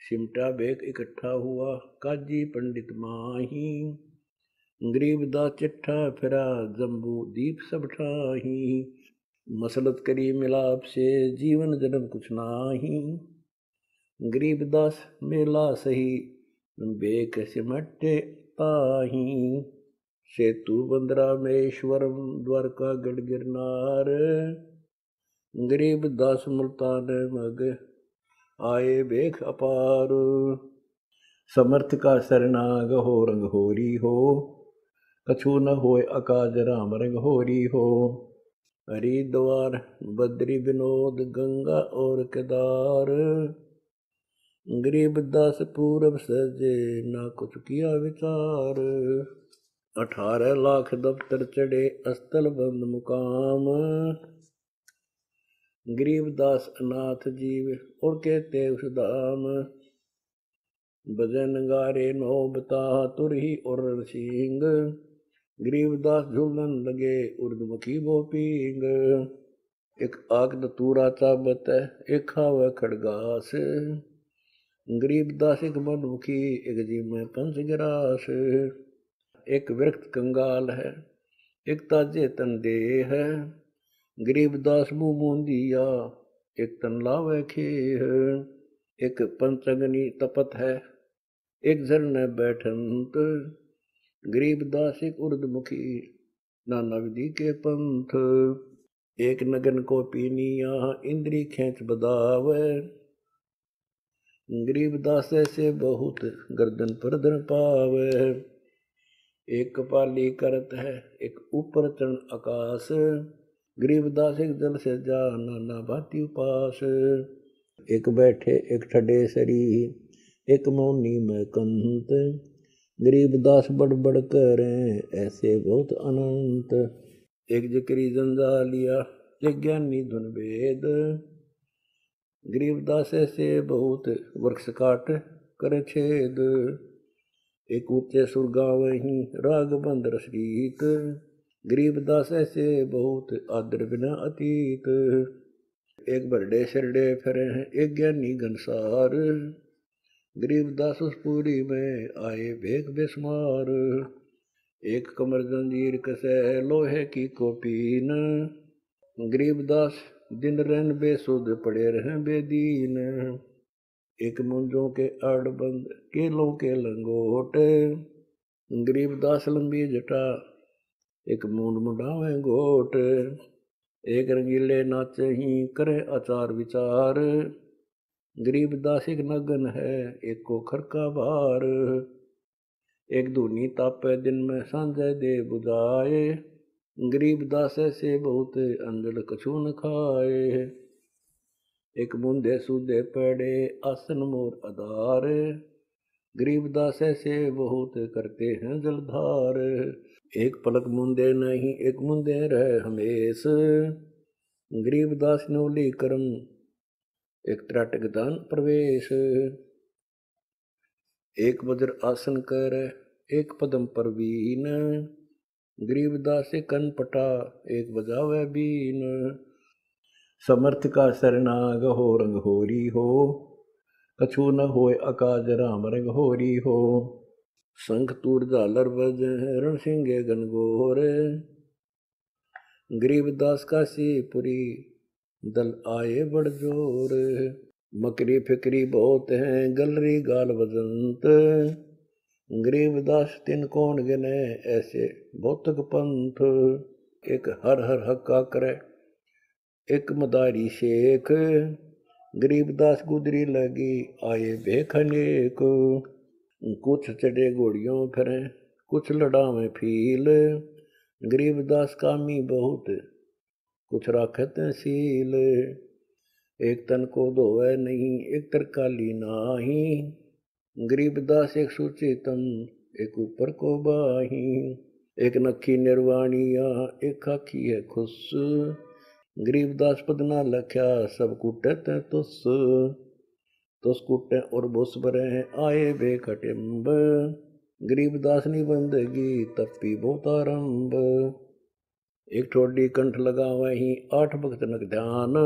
सिमटा bag इकट्ठा हुआ, काजी पंडित माही। गरीबदास चिट्ठा फिरा, जम्बू दीप सब ठाही। मसलत करी मिलाप से, जीवन जन्म कुछ नाही। गरीबदास मेला सही, बेक सिमटे ताही। सेतु बंदरा महेश्वरम, द्वारका गढ़ गिरनार। गरीबदास मुल्तान मग, आए बेख अपार। समर्थ का शरणाग हो, रंग होरी हो। कछु न होए अकाज, राम रंग होरी हो। हरिद्वार बद्री विनोद, गंगा और केदार। गरीबदास पूरब सजे, ना कुछ किया विचार। 18 लाख दफ्तर चढ़े, अस्थल बंद मुकाम। गरीबदास अनाथ जीव, और कहते उस धाम। भजन गारे नो बता, तुरही और सिंह। गरीबदास झूलन लगे, उर्दमुखी वो पींग। एक आग दतूरा चाबत, एक खावे खड़गास। गरीबदास एक मनमुखी, एक जी में पंच गिरास। एक वृक्ष कंगाल है, एक ताजे तन देह है। गरीबदास मुंह मूंदिया, एक तन लावे खेह। एक पंचगनी तपत है, एक झरने बैठंत। गरीबदास एक उर्दमुखी, नाना विधि के पंथ। एक नगन को पीनिया, इंद्री खेच बदावे। गरीबदास से बहुत, गर्दन पर धन पावे। एक कपाली करत है, एक ऊपर चरण आकाश। गरीबदास एक जल से जा, नाना भांति उपास। एक बैठे एक ठडे सरी, एक मौनी में कंत। गरीबदास बड़ बड़ करें, ऐसे बहुत अनंत। एक जिक्री जंजालिया, एक ज्ञानी धुन वेद। गरीबदास ऐसे बहुत, वृक्ष काट कर छेद। एक ऊंचे सुर गावहीं, राग बंद रसरीत। गरीबदास ऐसे बहुत, आदर बिना अतीत। एक बरडे सरडे फिरे हैं, एक ज्ञानी घनसार। गरीबदास उस पूरी में, आए भेख बेसमार। एक कमर जंजीर कसे, लोहे की कोपीन। गरीबदास दिन रैन बेसुध, पड़े रहे बेदीन। एक मुंजों के आड़बंद, केलों के लंगोट। गरीबदास लंबी जटा, एक मूंड मुंडावे घोट। एक रंगीले नाचे ही, करे आचार विचार। गरीबदास एक नगन है, एक को खरका भार। एक धूनी तापे दिन में, सांझे दे बुझाए। गरीबदास ऐसे बहुत, अंजल कछु न खाए। एक मुंदे सूदे पड़े, आसन मोर आधार। गरीबदास ऐसे बहुत, करते हैं जलधार। एक पलक मुंदे नहीं, एक मुंदे रहे हमेश। गरीबदास नौली करम, एक त्राटक दान प्रवेश। एक वज्र आसन कर, एक पदम परवीन। गरीबदास कन पटा, एक बजावे बीन। समर्थ का शरणाग हो, रंग होरी हो। कछु न होए अकाज, राम रंग होरी हो। शंख तूर झालर बज, रण सिंगे गनगोर। गरीबदास का पुरी, दल आए बड़ जोर। मकरी फिकरी बहुत हैं, गलरी गाल बजंत। गरीबदास तिन कौन गिने, ऐसे भौतक पंथ। एक हर हर हक्का करे, एक मदारी शेख। गरीबदास गुदरी लगी, आए भेख अनेक। कुछ चढ़े घोड़ियों फिरे, कुछ लड़ावे फील। गरीबदास कामी बहुत, कुछ राखे तहसील। एक तन को धोवे नहीं, एक तरकाली नाही। गरीबदास एक सुचेतन, एक ऊपर को बाही। एक नखी निर्वाणिया, एक खाखी है खुश। गरीबदास पद ना लख्या, सब कुटत तुस। तुस कुटे और बुस भरे हैं, आए बेखटिम्ब। गरीबदास निबंदगी, तपी बहुत आरंभ। एक ठोडी कंठ लगा वहीं, 8 भक्त नक ध्यान।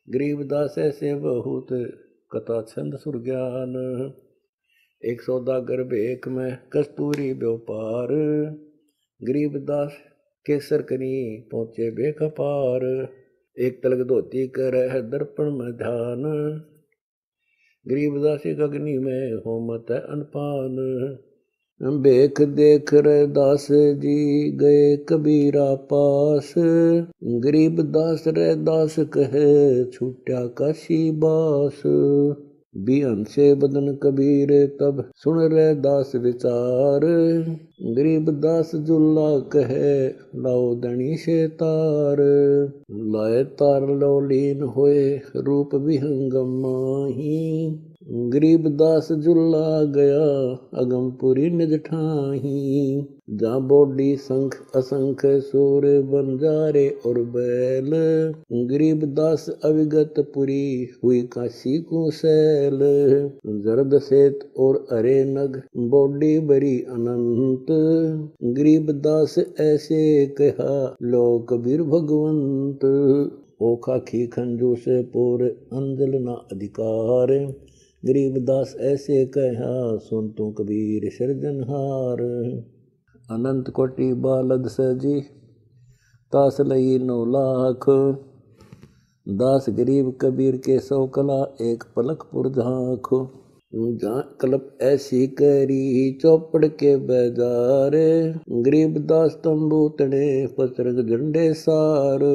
गरीबदास ऐसे बहुत, कथा छंद सुर ज्ञान। एक सौदागर भेख में कस्तूरी व्यापार, गरीबदास केसर कनी पहुँचे बेख पार। एक तलक धोती कर है दर्पण में ध्यान, गरीबदास एक अग्नि में होमत है अनपान। बेख देख रहे दास जी गए कबीरा पास, गरीबदास रे दास कहे छूटा काशी बास। बिहन से बदन कबीर तब सुन रे दास विचार, गरीबदास जुल्ला कहे लाओ दणी से तार। लाए तार लो लीन होए रूप विहंगम माही, गरीबदास जुल्ला गया अगमपुरी निज ठाही। जा बोडी संख असंख सूर बंजारे और बैल, गरीबदास अविगत पुरी हुई काशी को सैल। जरद सेत और अरे नग बोडी बरी अनंत, गरीबदास ऐसे कहा लो कबीर भगवंत। ओखा खी खंजू से पूर अंजल ना अधिकार, गरीबदास ऐसे कहा सुन तू कबीर सिरजनहार। अनंत कोटि बालद सजी तास लई 9 लाख, दास गरीब कबीर के 100 कला एक पलक पुर झांख। जहाँ कल्प ऐसी करी चौपड़ के बाजार, गरीबदास तंबू तड़े पचरंग झंडे सार।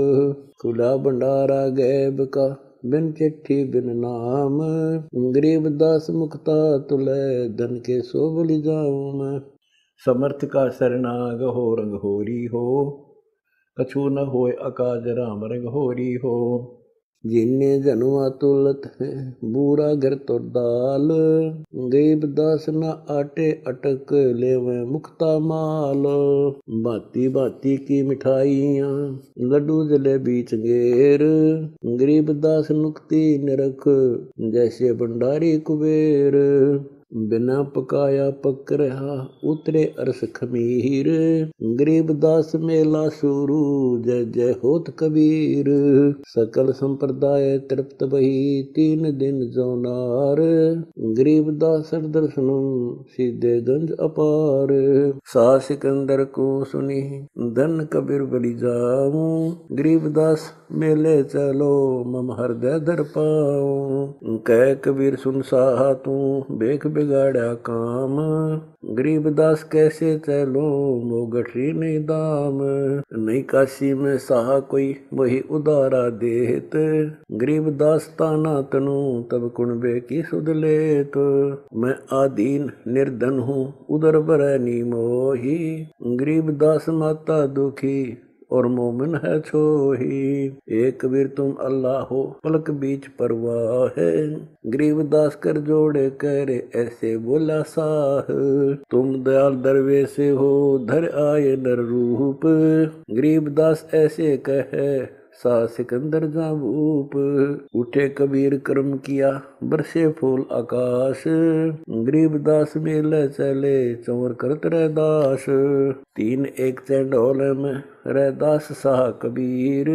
खुला भंडारा गैब का बिन चिट्ठी बिन नाम, गरीबदास मुक्ता तुले धन के सो बलि जाऊं मैं। समर्थ का शरणाग हो रंग होरी हो, कछु न होए अकाज राम रंग होरी हो। जिन्ने जनुआ तुलत है बूरा घर तो दाल, गरीबदास न आटे अटक लेवे मुक्ता माल। भांति भांति की मिठाइयाँ लड्डू जलेबी चंगेर, गरीबदास नुक्ति निरख जैसे भंडारी कुबेर। बिना पकाया पक रहा उतरे अरस खमीर, गरीबदास मेला शुरू जय जय होत कबीर। सकल संप्रदाय तृप्त बही 3 दिन जोनार, गरीबदास दर्शनम सीधे गंज अपार। सा सिकंदर को सुनी धन कबीर बलि जाऊं, गरीबदास मेले चलो मम हृदय दर पाऊं। कह कबीर सुन साहा तू बेख बिगाड़ा काम, गरीबदास कैसे चलो मोगठी नहीं दाम। नहीं काशी में साहा कोई वही उदारा देत, गरीबदास ताना तनु तब कुणबे की सुध लेत। मैं आदीन निर्धन हूँ उदर बरनी मोही, गरीबदास माता दुखी और मोमिन है छोही। एक कबीर तुम अल्लाह हो पलक बीच परवाह है, गरीबदास कर जोड़े करे ऐसे बोला साह। तुम दयाल दरवेश हो धर आए नर रूप, गरीबदास ऐसे कहे सा सिकंदर जाबूप। उठे कबीर कर्म किया बरसे फूल आकाश, गरीबदास मेले चले चंवर करत रह दास। 3 एक चंडोल में रह दास साह कबीर,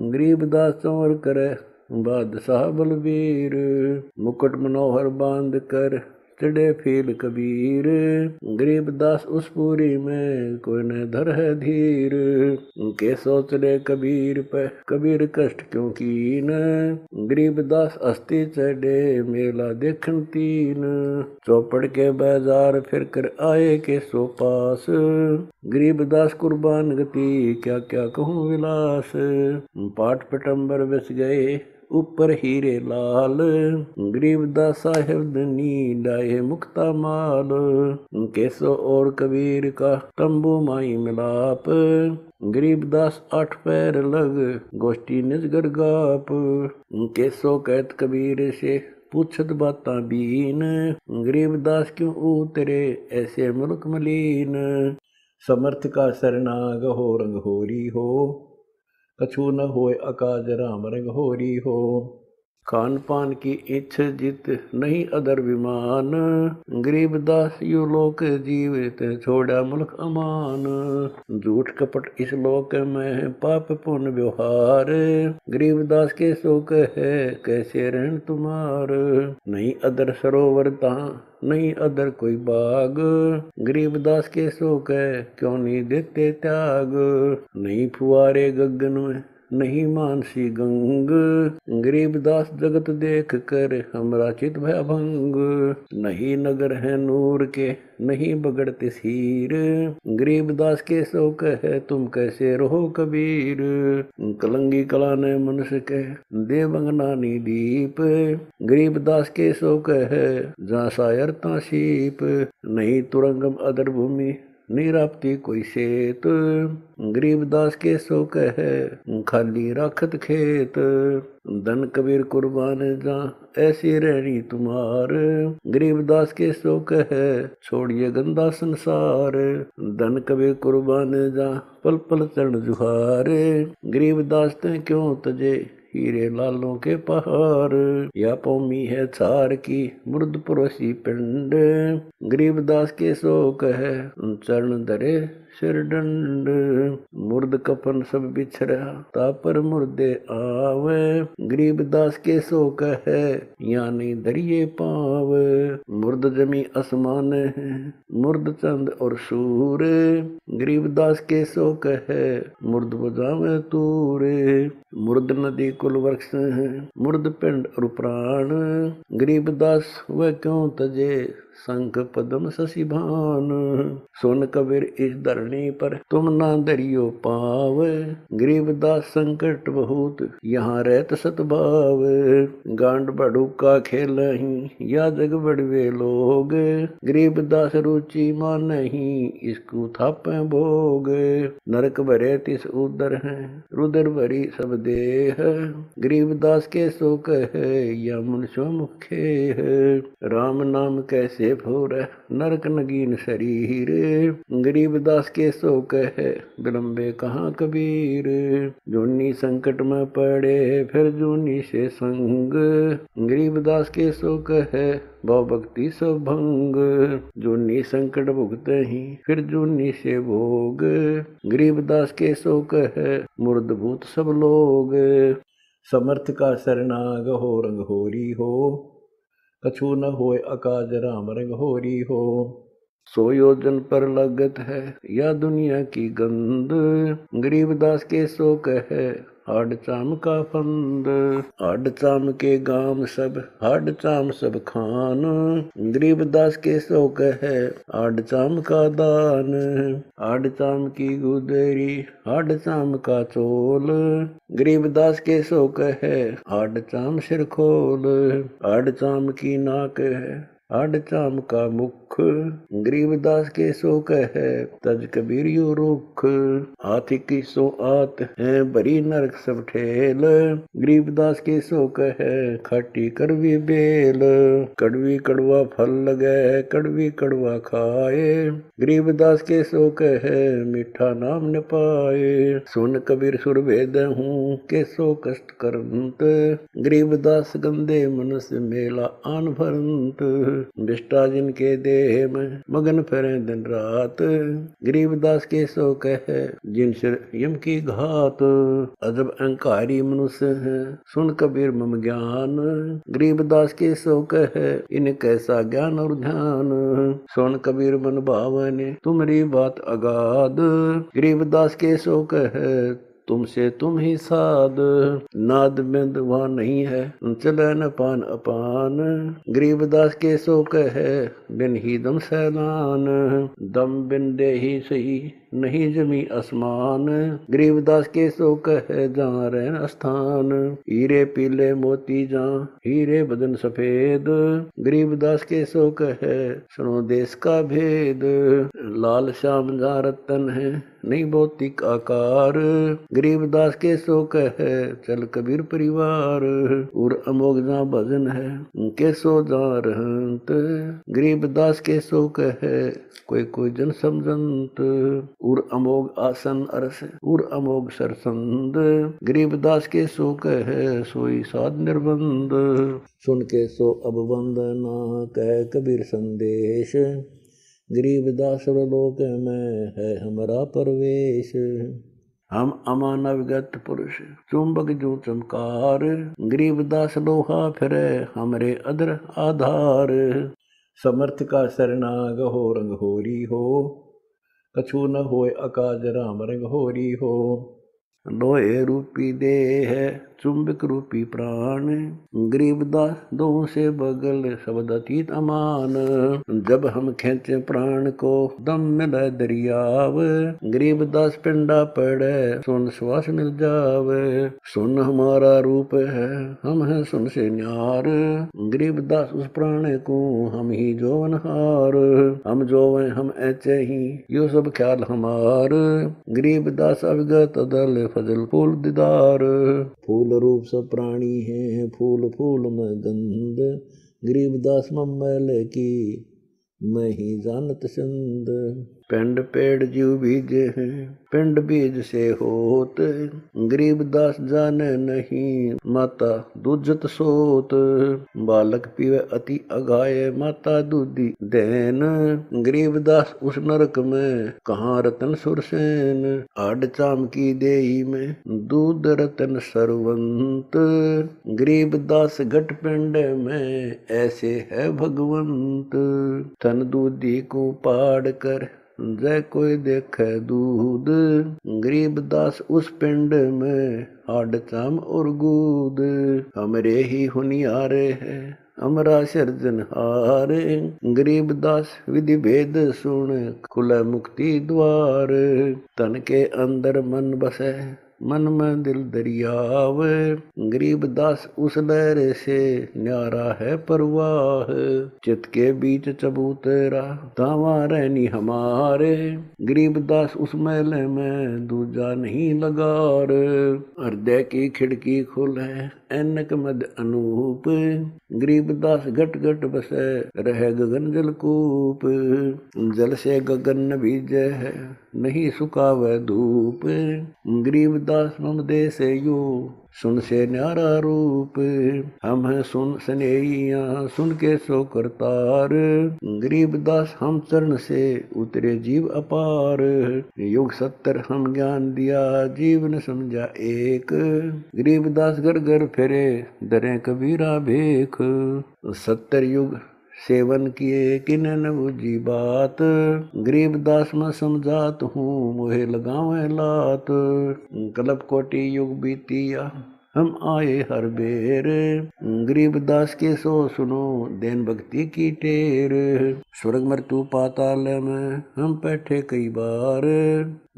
गरीबदास चंवर करे बादशाह बलबीर। मुकुट मनोहर बांध कर चढ़े फील कबीर, गरीबदास उस पूरी में कोई न धर है धीर। के सोच रे कबीर पे कबीर कष्ट क्यों कीन, गरीबदास अस्थि चढ़े मेला देखन 3। चौपड़ के बाजार फिर कर आए के सो पास, गरीबदास कुर्बान गति क्या क्या कहूँ विलास। पाठ पटंबर बस गए ऊपर हीरे लाल, गरीबदास साहेब धनी डाये मुक्ता माल। केसो और कबीर का तंबू माई मिलाप, गरीबदास 8 पैर लग गोष्ठी निज गरगाप। केसो कहत कबीर से पूछत बाता बीन, गरीबदास क्यों उतरे ऐसे मुल्क मलीन। समर्थ का शरणाग हो रंग होरी हो, कछु न होए अकाज राम रंग होरी हो। खान पान की इच्छ जित नहीं अदर विमान, गरीबदास यू लोक जीवित छोड़ा मुल्क अमान। झूठ कपट इस लोक में पाप पुण्य व्यवहार, गरीबदास के शोक है कैसे रहन तुम्हार। नहीं अदर सरोवर तहाँ नहीं अदर कोई बाग, गरीबदास के शोक है क्यों नहीं देते त्याग। नहीं फुआरे गगन में नहीं मानसी गंग, गरीबदास जगत देख कर हमरा चित भय भंग। नहीं नगर है नूर के नहीं बगड़ते सीर, गरीबदास के शोक है तुम कैसे रहो कबीर। कलंगी कला ने मनुष्य के देवंगनानी दीप, गरीबदास के शोक है जहाँ शायर ता शीप। नहीं तुरंगम अदर भूमि नहीं रापती कोई सेत, गरीबदास के शोक है खाली राखत खेत। धन कबीर कुर्बान जा ऐसी रहनी तुम्हार, गरीबदास के शोक है छोड़िए गंदा संसार। धन कबीर कुर्बान जा पल पल चरण जुहार, गरीबदास ते क्यों तजे हीरे लालों के पहाड़। या पौमी है छार की मुर्द परोसी पिंड, गरीबदास के शोक है चरण धरे सिर दंड। मुर्द कफन सब बिछड़ा तापर मुर्दे आवे, गरीबदास के शोक है या नहीं धरिए पाव। मुर्द जमी आसमान है मुर्द चंद और सूर, गरीबदास के शोक है मुर्द बजावे तूरे। मुर्द नदी कुल वृक्ष है मुर्द पिंड और प्राण, गरीबदास वह क्यों तजे शंख पद्म शशि भान। सुन कबीर इस धरणी पर तुम ना धरियो पाव, गरीबदास संकट बहुत यहाँ रहत सतभाव। गांड बड़ूका खेलही या जग बड़वे लोग, गरीबदास रुचि मानही इसको थापे भोग। नरक भरे तिस उदर है रुदर भरी सब देह, गरीबदास के शोक है या मनुष्य मुखे है। राम नाम कैसे फोर नरक नगीन शरीर, गरीबदास के शोक है विलंबे कहाँ कबीर। जूनी संकट में पड़े फिर जूनी से संग, गरीबदास के शोक है भाव भक्ति सब भंग। जूनी संकट भुगते ही फिर जूनी से भोग, गरीबदास के शोक है मुर्द भूत सब लोग। समर्थ का शरणाग हो रंग होरी हो, कछु न होए अकाज राम रंग होरी हो। 100 योजन पर लगत है या दुनिया की गंद, गरीबदास के शोक है हाड चाम का फंद। हाड चाम के गाम सब हाड चाम सब खान, गरीबदास के शोक है हाड चाम का दान। हाड चाम की गुदरी हाड चाम का चोल, गरीबदास के शोक है हाड चाम सिर खोल। हाड चाम की नाक है हाड चाम का मुख, गरीबदास के शोक है तज कबीर यू रुख। हाथी की सो आत है बरी नरक सब ठेल, गरीबदास के शोक है खट्टी कड़वी बेल। कड़वी कड़वा फल लगे कड़वी कड़वा खाए, गरीबदास के शोक है मीठा नाम न पाए। सुन कबीर सुर भेद हूँ के सो कष्ट करंत, गरीबदास गंदे मनुष्य मेला आन भरंत। विष्टा जिनके देह में मगन फिरे दिन रात, गरीबदास के शोक है जिन सिर यम की घात। अजब अहंकारी मनुष्य है सुन कबीर मम ज्ञान, गरीबदास के शोक है इन कैसा ज्ञान और ध्यान। सुन कबीर मन भावने तुम्हारी बात अगाध, गरीबदास के शोक है तुमसे तुम ही साध। नाद बिंद वहाँ नहीं है चले न पान अपान, गरीबदास के शोक है बिन ही दम सैलान। दम बिन दे ही सही नहीं जमी आसमान, गरीबदास के शोक है जहाँ रहन स्थान। हीरे पीले मोती जहाँ हीरे बदन सफेद, गरीबदास के शोक है सुनो देश का भेद। लाल श्याम जहाँ रतन है नहीं भौतिक आकार। गरीबदास के सो कह चल कबीर परिवार। उर अमोघ जा भजन है के सो जा रहंत। गरीबदास के सो कह कोई कोई जन समझंत। उर अमोघ आसन अरस उर अमोघ सरसंद। गरीबदास के सो कह सोई साध निर्बंध। सुन के सो अब वंदना कह कबीर संदेश। गरीबदास लोक में है हमारा प्रवेश। हम अमानवगत पुरुष चुंबक जो चमकार। गरीबदास लोहा फिरे हमरे अदर आधार। समर्थ का शरणाग हो रंग होरी हो। कछु न होए अकाज राम रंग होरी हो। लोहे रूपी देह चुंबक रूपी प्राण। गरीबदास दो से बगल शब्द अतीत अमान। जब हम खेचे प्राण को दम मिले दरियाव। गरीबदास पिंडा पड़े सुन श्वास मिल जावे। सुन हमारा रूप है हम हैं सुन से न्यार। गरीबदास उस प्राण को हम ही जोवनहार। हम जोवे हम ऐचे ही यो सब ख्याल हमार। गरीबदास अवगत दल फजल फूल दीदार। फूल रूप सब प्राणी है फूल फूल में गंध। गरीबदास मैल की मैं ही जानत चंद। पिंड पेड़ जीव बीज है पिंड बीज से होत। गरीबदास जाने नहीं माता दूजत सोत। बालक पीवे अति अगाय माता दूधी देन। गरीबदास उस नरक में कहाँ रतन सुरसेन। आड चाम की देही में दूध रतन सरवंत। गरीबदास घट पिंड में ऐसे है भगवंत। तन दूधी को पाड़ कर जय कोई देखे दूध। गरीबदास उस पिंड में हाड चाम और गूद। हमरे ही हुनियारे है अमरा सिरजनहार। गरीबदास विधि भेद सुन खुले मुक्ति द्वार। तन के अंदर मन बसे मन में दिल दरियाव। गरीबदास उस लहर से न्यारा है परवाह। चित के बीच चबूतरा तावा रहनी हमारे। गरीबदास उस मेले में दूजा नहीं लगार। हृदय की खिड़की खुले ऐनक मद अनूप। गरीबदास घट घट बसे रह गगन जलकूप। जल से गगन बीजे है नहीं सुखावे धूप। गरीबदास मम देश यो सुन से न्यारा रूप। हम हैं सुन सनेहिया सुन के सो करतार। गरीबदास हम चरण से उतरे जीव अपार। युग 70 हम ज्ञान दिया जीवन समझा एक। गरीबदास घर घर फिरे दरे कबीरा भेख। 70 युग सेवन किए किने न बुझी बात। गरीबदास में समझात हूँ मोहे लगावे लात। कल्प कोटि युग बीतिया हम आए हर बेर। गरीबदास के सो सुनो देन भक्ति की टेर। स्वर्ग मृत्यु पाताल में हम बैठे कई बार।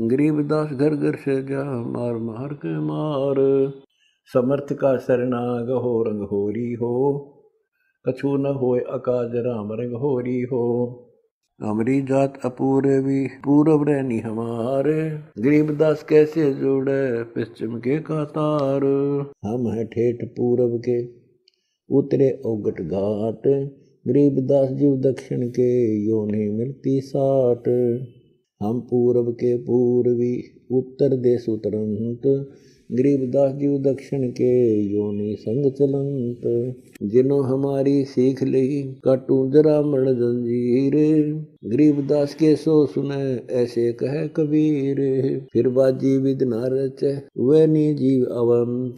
गरीबदास घर घर से जा मार मार के मार। समर्थ का शरणाग हो रंग होरी हो। कछु न होए अकाज राम रंग होरी हो। हमारी जात अपूर्वी पूरब रहनी हमारे। गरीबदास कैसे जुड़े पश्चिम के कातार। हम हैं ठेठ पूरब के उतरे औगट घाट। गरीबदास जीव दक्षिण के यो नहीं मिलती साट। हम पूरब के पूर्वी उत्तर देश उतरंत। गरीबदास जीव दक्षिण के योनि संग चलंत। जिन्हों हमारी सीख ली काटू जरा मरण जंजीर। गरीबदास के सो सुने ऐसे कहे कबीर। फिर बाजी विद न रचे वह नी जीव अवंत।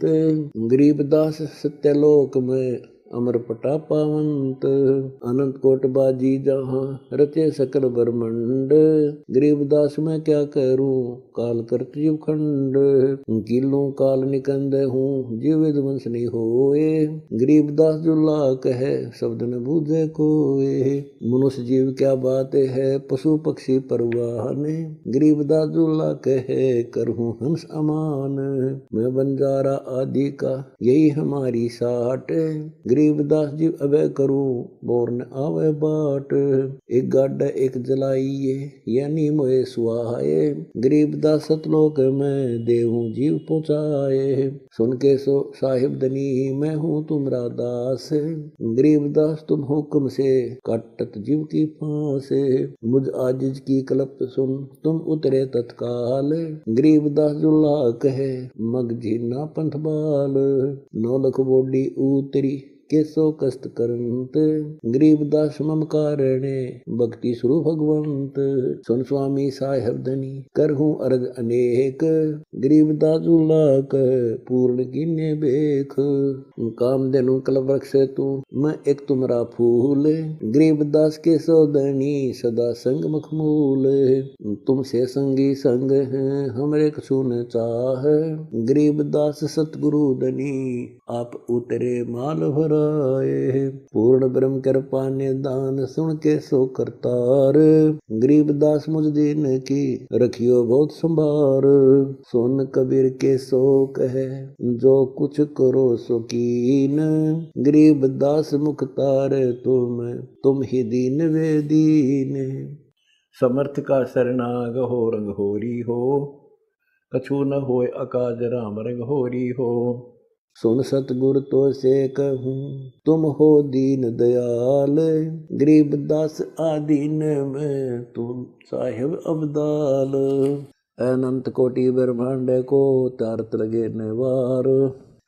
गरीबदास सत्यलोक में अमर पटा पावंत। अनंत कोट बाजी जहाँ रचे सकल ब्रह्मंड। गरीबदास मैं क्या करूं काल करत जीव खंड। किलों काल निकंद हूँ जीव विध्वंस नहीं होए। गरीबदास जुल्ला कहे शब्द न बूझे कोए। मनुष्य जीव क्या बात है पशु पक्षी परवान। गरीबदास जुल्ला कहे करहूँ हंस अमान। मैं बंजारा आदि का यही हमारी साट। गरीबदास जी अबे करूं बोर न आवे बाट। एक गाड एक जलाइए यानी मोए सुहाए। गरीबदास सतलोक में देहूं जीव पहुँचाए। सुन के सो साहिब दनी मैं हूँ तुमरा दास। गरीबदास तुम हुक्म से काटत जीव की फांस। मुझ आजिज की कलप सुन तुम उतरे तत्काल। गरीबदास जुल्ला कहे मग झीना पंथ बाल। नौलख बोडी उतरी केसो कष्ट करंत। गरीबदास मम कारणे भक्ति सुरु भगवंत। सुन स्वामी साहेब धनी करहूं अर्ज अनेक। गरीबदास जुल्ला कह पूर्ण कीने बेख। कामधेनु कल्प वृक्ष तू मैं एक तुमरा फूल। गरीबदास के सौदनी सदा संग मखमूल। तुमसे संगी संग है हमरे कछु न चाह। गरीबदास सतगुरु धनी आप उतरे माल भराए। पूर्ण ब्रह्म कृपा निदान सुन के सो करतार। गरीबदास मुझ दिन की रखियो बहुत संभार। सुन कबीर के सो कहे जो कुछ करो सो कीन। गरीबदास मुख्तार तुम ही दीन वे दीन। समर्थ का शरणाग हो रंग होरी हो। कछु न होए अकाज राम रंग होरी हो। सुन सतगुर तो से कहूँ तुम हो दीन दयाल। गरीबदास आदीन में तुम साहिब अब्दाल। अनंत कोटि ब्रह्मांड को तारत लगे नवार।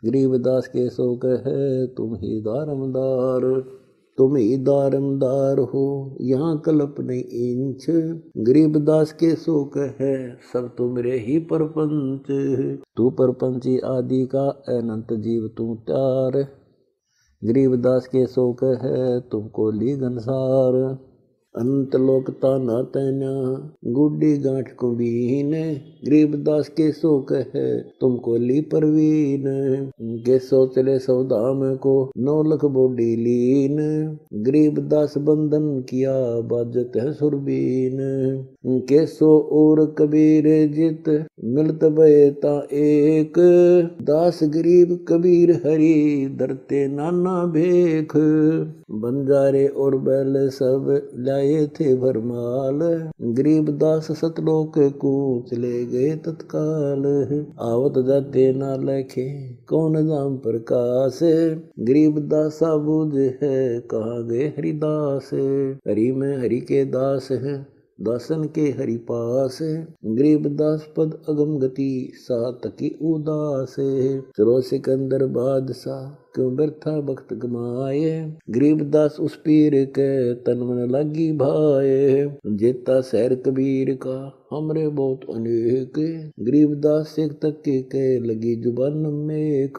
गरीबदास के सो कहे तुम ही दारमदार। तुम ही दारमदार हो यहाँ कल्प नहीं इंच। गरीबदास के सो कहे सब तुमरे ही परपंच। तू परपंची आदि का अनंत जीव तू त्यार। गरीबदास के सो कहे तुमको ली घनसार। अनंत लोक ताना तैना गुड्डी गांठ को बीन। गरीबदास के सो कहे तुमको ली परवीन। के सो चले सौदाम को नौलख बोडी लीन। गरीबदास बंधन किया बाजत है सुरबीन। के सो और कबीर जित मिलत बयता एक। दास गरीब कबीर हरि धरते नाना भेख। बंजारे और बैल सब लाए थे भरमाल। गरीबदास सतलोक को चले गए तत्काल। आवत जाते ना लेखे कौन नाम प्रकाश। गरीबदास बुझ है कहाँ गए हरिदास। हरि में हरि के दास है दासन के हरि पास। गरीबदास पद अगम गति सात की उदास। चलो सिकंदर बादशाह क्यों व्यर्था वक्त गमाए। गरीबदास उस पीर के तन मन लगी भाए। जेता शहर कबीर का हमरे बहुत अनेक। गरीबदास से तक के लगी जुबान मेख।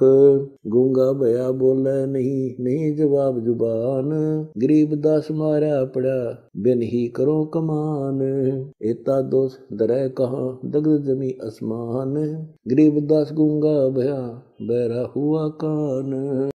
गूंगा भया बोले नहीं जवाब जुबान। गरीबदास मारा पड़ा बिन ही करो कमान। एता दोष दरय कहाँ दग्ध जमी आसमान। गरीबदास गूंगा भया बहरा हुआ कान।